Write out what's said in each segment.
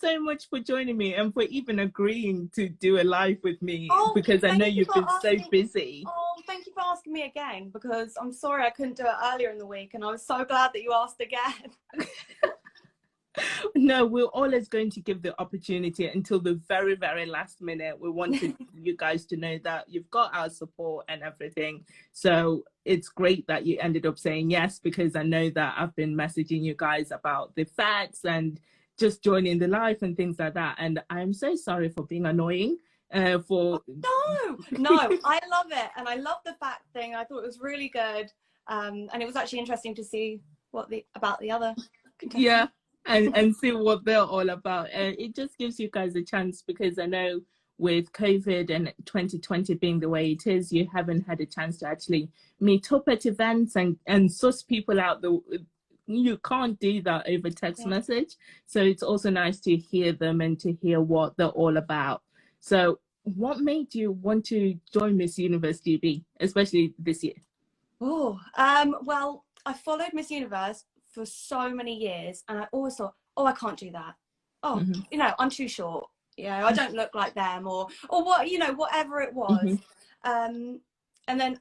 so much for joining me and for even agreeing to do a live with me, Oh, because I know you've been so busy. Oh, thank you for asking me again, because I'm sorry I couldn't do it earlier in the week, and I was so glad that you asked again. No, we're always going to give the opportunity until the very, very last minute. We wanted you guys to know that you've got our support and everything. So it's great that you ended up saying yes, because I know that I've been messaging you guys about the facts and just joining the live and things like that. And I'm so sorry for being annoying. No, I love it. And I love the fact thing. I thought it was really good. And it was actually interesting to see about the other contestants. Yeah. And see what they're all about. It just gives you guys a chance, because I know with COVID and 2020 being the way it is, you haven't had a chance to actually meet up at events and suss people out. You can't do that over text message. So it's also nice to hear them and to hear what they're all about. So what made you want to join Miss Universe GB, especially this year? Oh, well, I followed Miss Universe for so many years, and I always thought, oh, I can't do that. Oh, you know, I'm too short. You know, I don't look like them, or what, you know, whatever it was. And then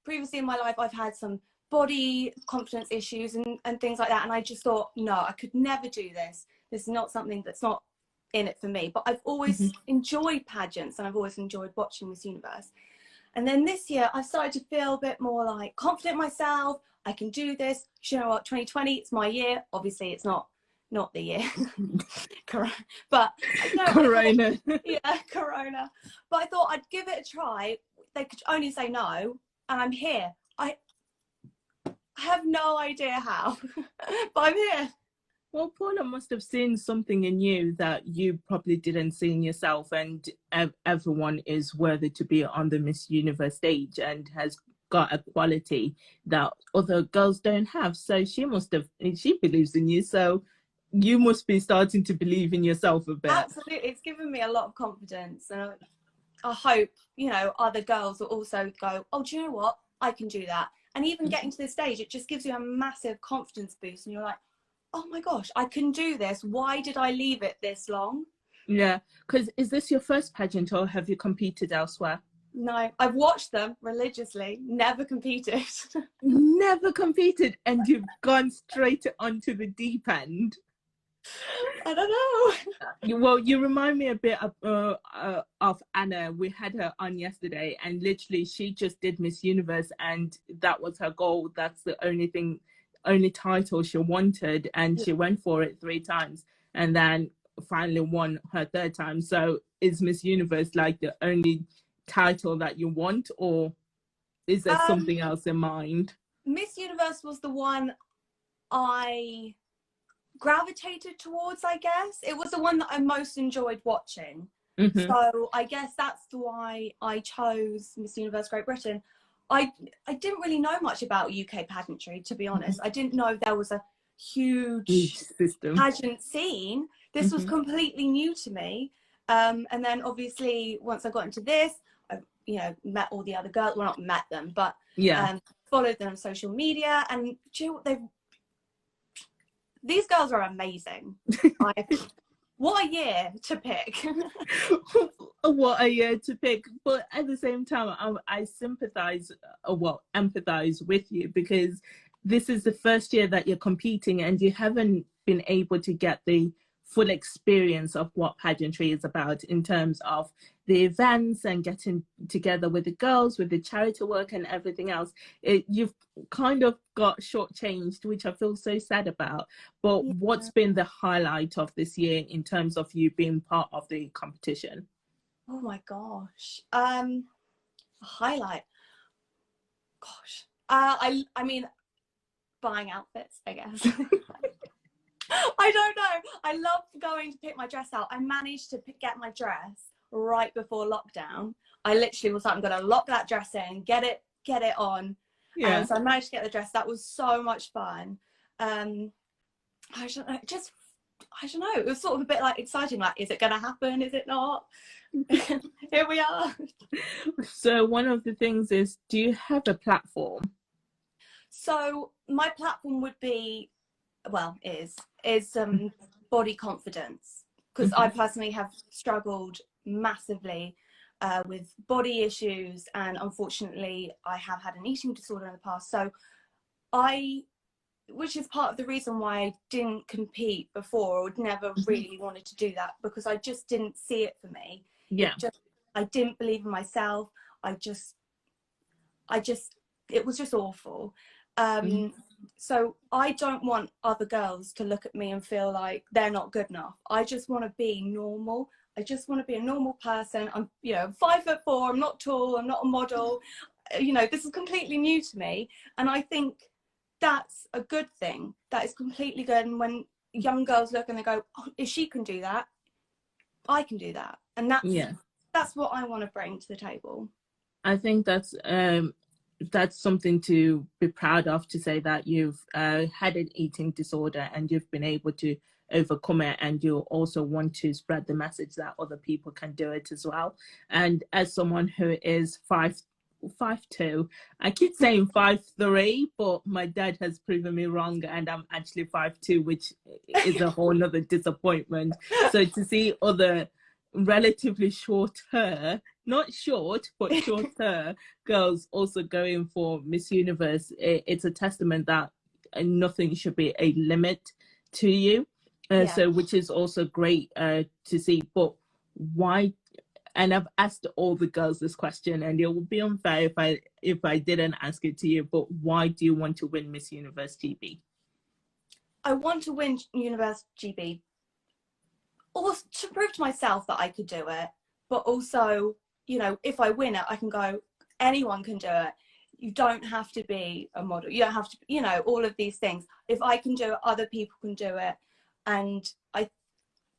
previously in my life, I've had some body confidence issues and things like that, and I just thought, no, I could never do this. This is not something that's not in it for me. But I've always enjoyed pageants, and I've always enjoyed watching Miss Universe. And then this year, I've started to feel a bit more like confident in myself. I can do this. You know what? 2020, it's my year. Obviously, it's not the year. But no, Corona. Corona. But I thought I'd give it a try. They could only say no, and I'm here. I have no idea how, but I'm here. Well, Paula must have seen something in you that you probably didn't see in yourself, and everyone is worthy to be on the Miss Universe stage and has got a quality that other girls don't have. So she believes in you, so you must be starting to believe in yourself a bit. Absolutely, it's given me a lot of confidence, and I hope, you know, other girls will also go, oh, do you know what, I can do that. And even getting to this stage, it just gives you a massive confidence boost, and you're like, oh my gosh, I can do this. Why did I leave it this long? Yeah, because is this your first pageant, or have you competed elsewhere? No, I've watched them religiously, never competed. Never competed, and you've gone straight onto the deep end. I don't know. Well, you remind me a bit of Anna. We had her on yesterday, and literally she just did Miss Universe, and that was her goal. That's the only title she wanted, and she went for it 3 times and then finally won her 3rd time. So is Miss Universe like the only title that you want, or is there something else in mind? Miss Universe was the one I gravitated towards, I guess. It was the one that I most enjoyed watching. So I guess that's why I chose Miss Universe Great Britain. I didn't really know much about UK pageantry, to be honest. I didn't know there was a huge system pageant scene. This was completely new to me. And then obviously once I got into this, I, you know, met all the other girls. Well, not met them, but followed them on social media. And do you know what, these girls are amazing. What a year to pick. What a year to pick. But at the same time, I sympathize, empathize with you, because this is the first year that you're competing and you haven't been able to get the full experience of what pageantry is about in terms of the events and getting together with the girls, with the charity work and everything else. You've kind of got shortchanged, which I feel so sad about. But what's been the highlight of this year in terms of you being part of the competition? Oh my gosh. A highlight. Gosh. I mean, buying outfits, I guess. I don't know. I love going to pick my dress out. I managed to get my dress right before lockdown. I literally was like, I'm going to lock that dress in, get it on. Yeah. And so I managed to get the dress. That was so much fun. I don't know. I don't know. It was sort of a bit like exciting. Like, is it going to happen? Is it not? Here we are. So one of the things is, do you have a platform? So my platform would be, well, is body confidence, because I personally have struggled massively with body issues, and unfortunately I have had an eating disorder in the past. So which is part of the reason why I didn't compete before, or never really wanted to do that, because I just didn't see it for me. Yeah. I didn't believe in myself. It was just awful. So I don't want other girls to look at me and feel like they're not good enough. I just want to be normal. I just want to be a normal person. I'm, 5'4", I'm not tall, I'm not a model. This is completely new to me. And I think that's a good thing. That is completely good. And when young girls look and they go, oh, if she can do that, I can do that. And that's what I want to bring to the table. I think that's something to be proud of, to say that you've had an eating disorder and you've been able to overcome it, and you also want to spread the message that other people can do it as well. And as someone who is 5'2", I keep saying 5'3", but my dad has proven me wrong, and I'm actually 5'2", which is a whole nother disappointment. So to see other relatively shorter, not short, but shorter girls also going for Miss Universe, it's a testament that nothing should be a limit to you. So which is also great to see. But why? And I've asked all the girls this question, and it would be unfair if I didn't ask it to you, but why do you want to win Miss Universe GB? I want to win Universe GB also to prove to myself that I could do it, but also, if I win it, I can go, anyone can do it. You don't have to be a model. You don't have to, all of these things. If I can do it, other people can do it. And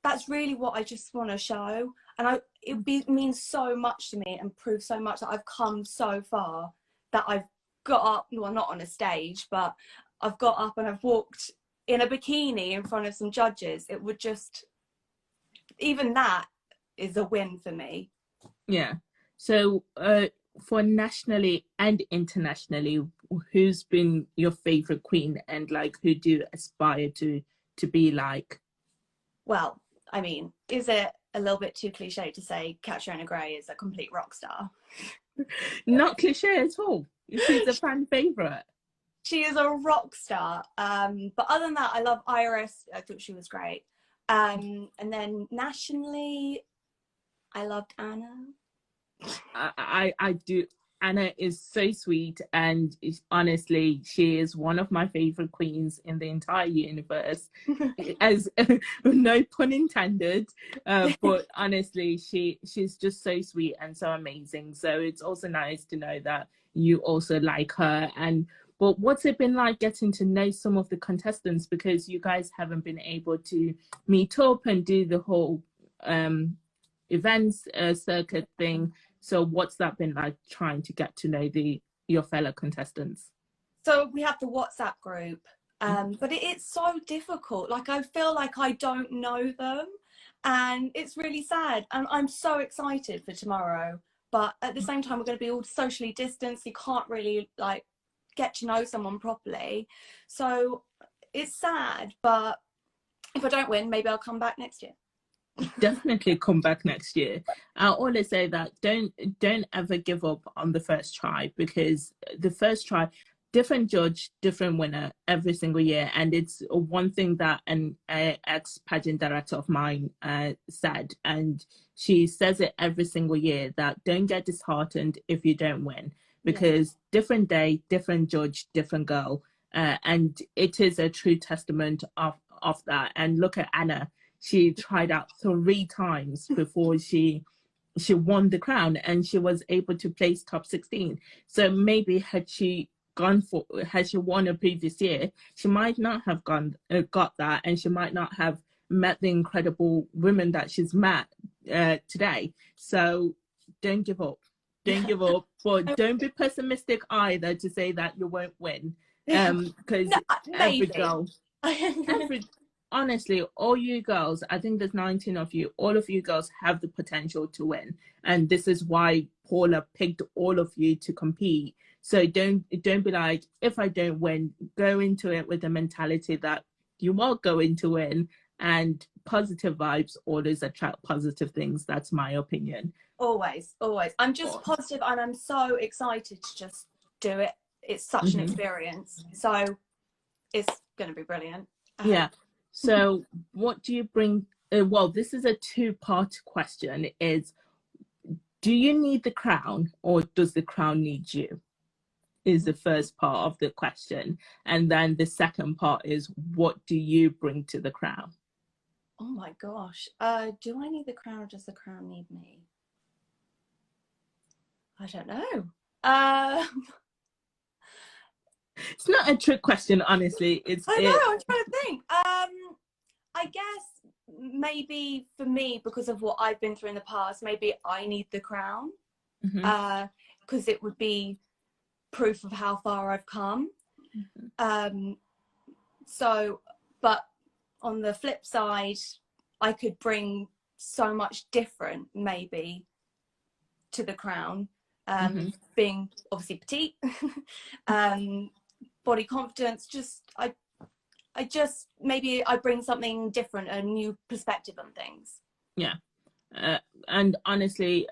that's really what I just want to show. And it means so much to me, and proves so much that I've come so far, that I've got up, well, not on a stage, but I've got up and I've walked in a bikini in front of some judges. It would just, even that is a win for me. Yeah. So for nationally and internationally, who's been your favorite queen, and who do you aspire to be like? Well, I mean, is it a little bit too cliche to say Catriona Gray is a complete rock star? Not cliche at all. She's a fan favorite. She is a rock star. But other than that, I love Iris. I thought she was great. And then nationally, I loved Anna. I do. Anna is so sweet, and honestly, she is one of my favorite queens in the entire universe. As no pun intended, but honestly, she's just so sweet and so amazing. So it's also nice to know that you also like her. But what's it been like getting to know some of the contestants, because you guys haven't been able to meet up and do the whole events circuit thing? So what's that been like, trying to get to know your fellow contestants? So we have the WhatsApp group, but it's so difficult. I feel like I don't know them, and it's really sad. And I'm so excited for tomorrow, but at the same time, we're going to be all socially distanced. You can't really get to know someone properly. So it's sad, but if I don't win, maybe I'll come back next year. Definitely come back next year. I always say that don't ever give up on the first try, because the first try, different judge, different winner every single year. And it's one thing that an ex-pageant director of mine said, and she says it every single year, that don't get disheartened if you don't win, because different day, different judge, different girl. And it is a true testament of that. And look at Anna. She tried out 3 times before she won the crown, and she was able to place top 16. So maybe had she won a previous year, she might not have got that, and she might not have met the incredible women that she's met today. So don't give up. Don't give up, but don't be pessimistic either to say that you won't win. Because every girl, honestly, all you girls, I think there's 19 of you, all of you girls have the potential to win. And this is why Paula picked all of you to compete. So don't be like, if I don't win, go into it with the mentality that you are going to win, and positive vibes always attract positive things. That's my opinion. Always, always. I'm just positive, and I'm so excited to just do it. It's such an experience. So it's going to be brilliant. Yeah. So what do you bring? Well, this is a two-part question. Is, do you need the crown, or does the crown need you? Is the first part of the question. And then the second part is, what do you bring to the crown? Oh my gosh. Do I need the crown, or does the crown need me? I don't know. It's not a trick question, honestly. I know, I'm trying to think. I guess maybe for me, because of what I've been through in the past, maybe I need the crown, because it would be proof of how far I've come. So, but on the flip side, I could bring so much different maybe to the crown, being obviously petite, body confidence, I just maybe I bring something different, a new perspective on things. Yeah. And honestly,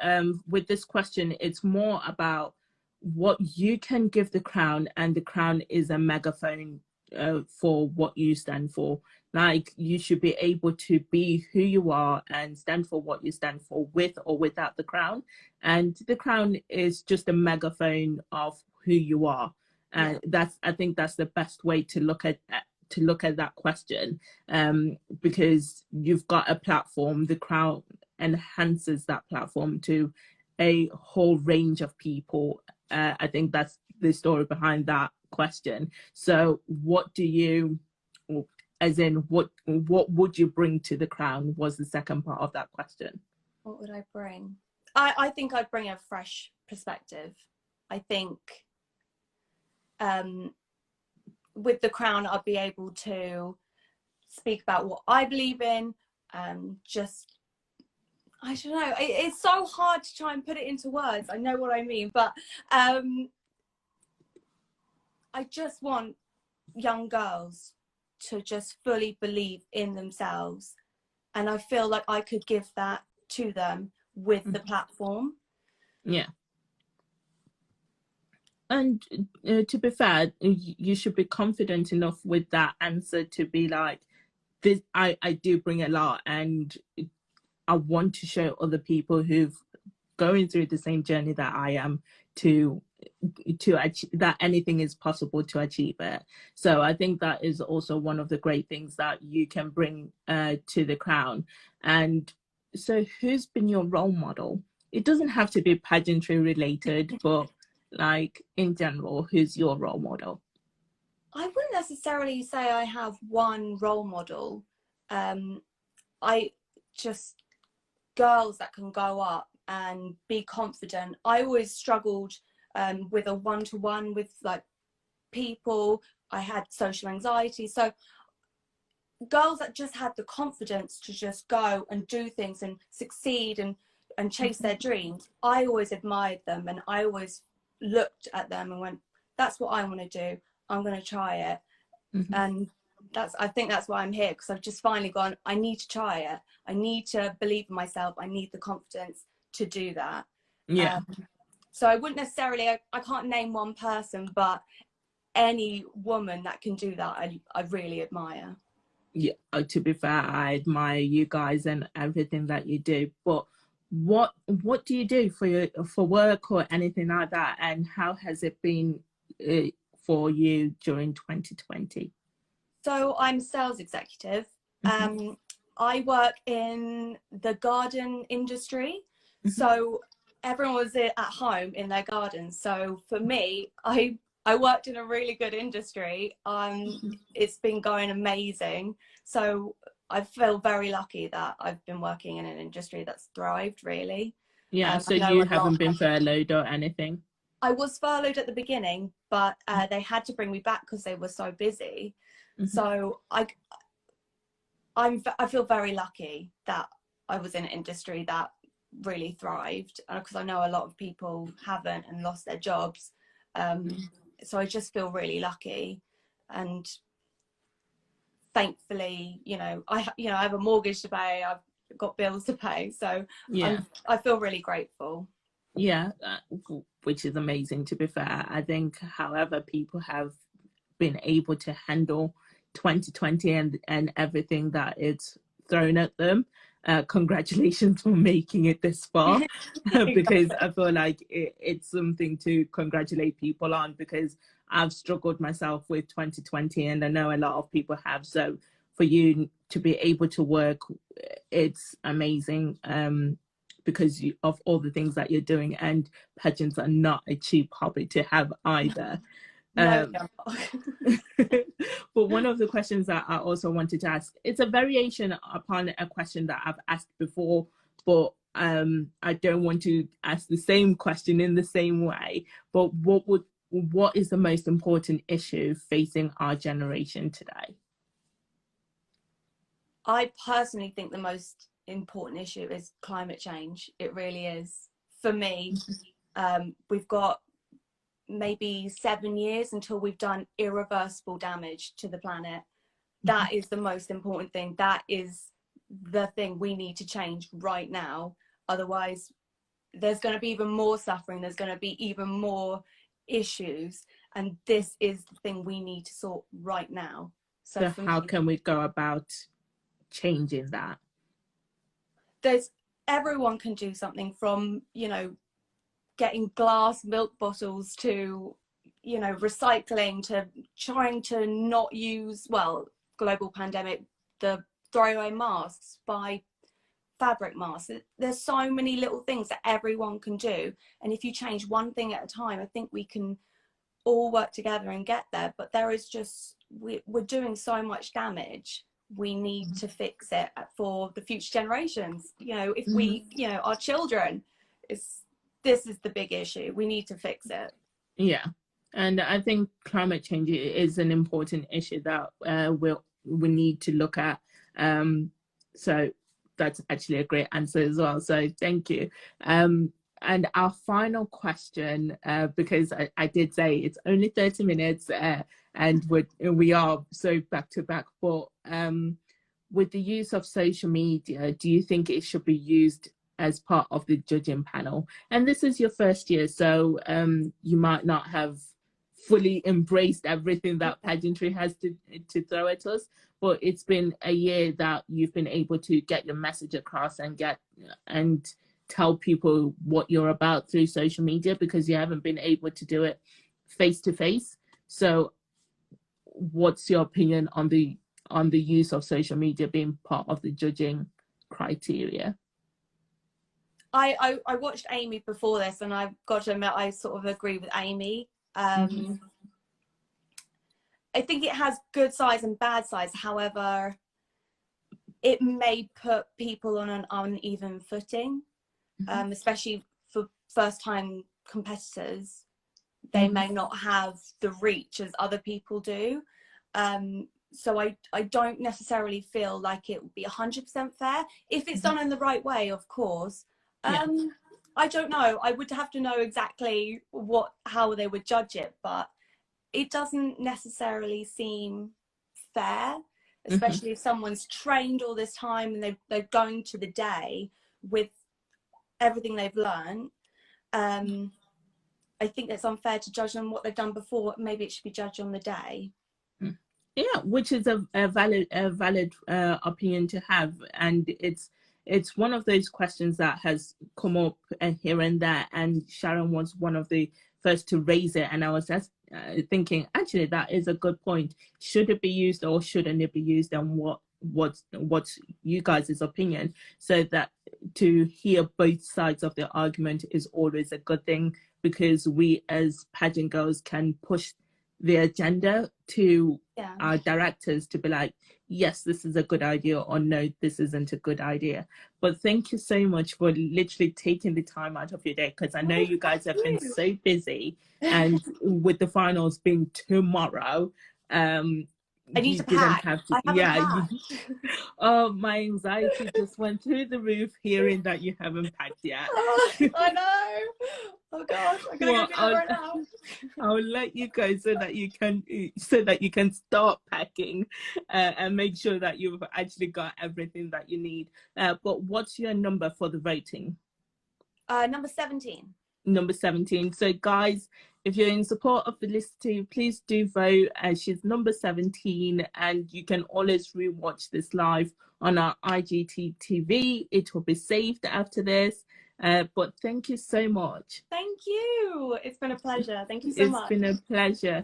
with this question, it's more about what you can give the crown, and the crown is a megaphone for what you stand for. Like, you should be able to be who you are and stand for what you stand for, with or without the crown. And the crown is just a megaphone of who you are. And I think that's the best way to look at that question, because you've got a platform. The crown enhances that platform to a whole range of people. I think that's the story behind that question. So what do you, as in what would you bring to the crown, was the second part of that question. What would I bring? I think I'd bring a fresh perspective. I think with the crown, I'd be able to speak about what I believe in. Just, I don't know. It's so hard to try and put it into words. I know what I mean, but I just want young girls to just fully believe in themselves. And I feel like I could give that to them with the platform. Yeah. And to be fair, you should be confident enough with that answer to be like, this, I do bring a lot, and I want to show other people who've going through the same journey that I am to achieve, that anything is possible to achieve it. So I think that is also one of the great things that you can bring to the crown. And so, who's been your role model? It doesn't have to be pageantry related, but like in general, who's your role model? I wouldn't necessarily say I have one role model. I just, girls that can go up and be confident. I always struggled with a one-to-one with like people. I had social anxiety, so girls that just had the confidence to just go and do things and succeed and chase their dreams, I always admired them, and I always looked at them and went, that's what I want to do. I'm going to try it. And I think that's why I'm here, because I've just finally gone, I need to try it. I need to believe in myself. I need the confidence to do that. Yeah. So I wouldn't necessarily, I can't name one person, but any woman that can do that, I really admire. Yeah, to be fair, I admire you guys and everything that you do. But what do you do for work or anything like that? And how has it been for you during 2020? So I'm a sales executive. I work in the garden industry. So everyone was at home in their gardens. So for me, I worked in a really good industry. It's been going amazing. So I feel very lucky that I've been working in an industry that's thrived, really. Yeah, so you haven't been furloughed or anything? I was furloughed at the beginning, but they had to bring me back because they were so busy. So I feel very lucky that I was in an industry that really thrived, because I know a lot of people haven't and lost their jobs. So I just feel really lucky and thankfully, I have a mortgage to pay, I've got bills to pay, so Yeah. I feel really grateful. Yeah, which is amazing, to be fair. I think however people have been able to handle 2020 and everything that it's thrown at them, congratulations for making it this far. Because I feel like it's something to congratulate people on, because I've struggled myself with 2020 and I know a lot of people have. So for you to be able to work, it's amazing, because of all the things that you're doing, and pageants are not a cheap hobby to have either. No, But one of the questions that I also wanted to ask, it's a variation upon a question that I've asked before, but I don't want to ask the same question in the same way. But what is the most important issue facing our generation today? I personally think the most important issue is climate change. It really is. For me, we've got maybe 7 years until we've done irreversible damage to the planet. That is the most important thing. That is the thing we need to change right now. Otherwise, there's going to be even more suffering. There's going to be even more issues. And this is the thing we need to sort right now. So how can we go about changing that? Everyone can do something, from, getting glass milk bottles to, recycling, to trying to not use, global pandemic, the throwaway masks, buy fabric masks. There's so many little things that everyone can do. And if you change one thing at a time, I think we can all work together and get there. But there is just, we're doing so much damage. We need to fix it for the future generations. If we, our children, this is the big issue. We need to fix it. Yeah. And I think climate change is an important issue that we need to look at. So that's actually a great answer as well. So thank you. And our final question, because I did say it's only 30 minutes and we are so back to back, but with the use of social media, do you think it should be used as part of the judging panel? And this is your first year, so you might not have fully embraced everything that pageantry has to throw at us, but it's been a year that you've been able to get your message across and tell people what you're about through social media, because you haven't been able to do it face to face. So what's your opinion on the use of social media being part of the judging criteria? I watched Amy before this, and I've got to admit, I sort of agree with Amy. I think it has good sides and bad sides. However, it may put people on an uneven footing, especially for first-time competitors. They may not have the reach as other people do. So I don't necessarily feel like it would be 100% fair. If it's done in the right way, of course. I don't know. I would have to know exactly how they would judge it, but it doesn't necessarily seem fair, especially if someone's trained all this time and they're going to the day with everything they've learned. I think it's unfair to judge on what they've done before. Maybe it should be judged on the day. Yeah, which is a valid opinion to have, and it's one of those questions that has come up here and there, and Sharon was one of the first to raise it, and I was just thinking, actually, that is a good point. Should it be used or shouldn't it be used, and what's you guys' opinion? So that to hear both sides of the argument is always a good thing, because we as pageant girls can push the agenda to our directors to be like, yes, this is a good idea, or no, this isn't a good idea. But thank you so much for literally taking the time out of your day, because I know you guys have been so busy, and with the finals being tomorrow, I need to pack. Oh, my anxiety just went through the roof hearing that you haven't packed yet. I know. Oh gosh, I gotta Well, go do that right now. I'll let you go so that you can start packing and make sure that you've actually got everything that you need. But what's your number for the voting? Number 17. Number 17. So guys, if you're in support of Felicity, please do vote. She's number 17, and you can always rewatch this live on our IGTV. It will be saved after this. But thank you so much. Thank you. It's been a pleasure. Thank you so much. It's been a pleasure.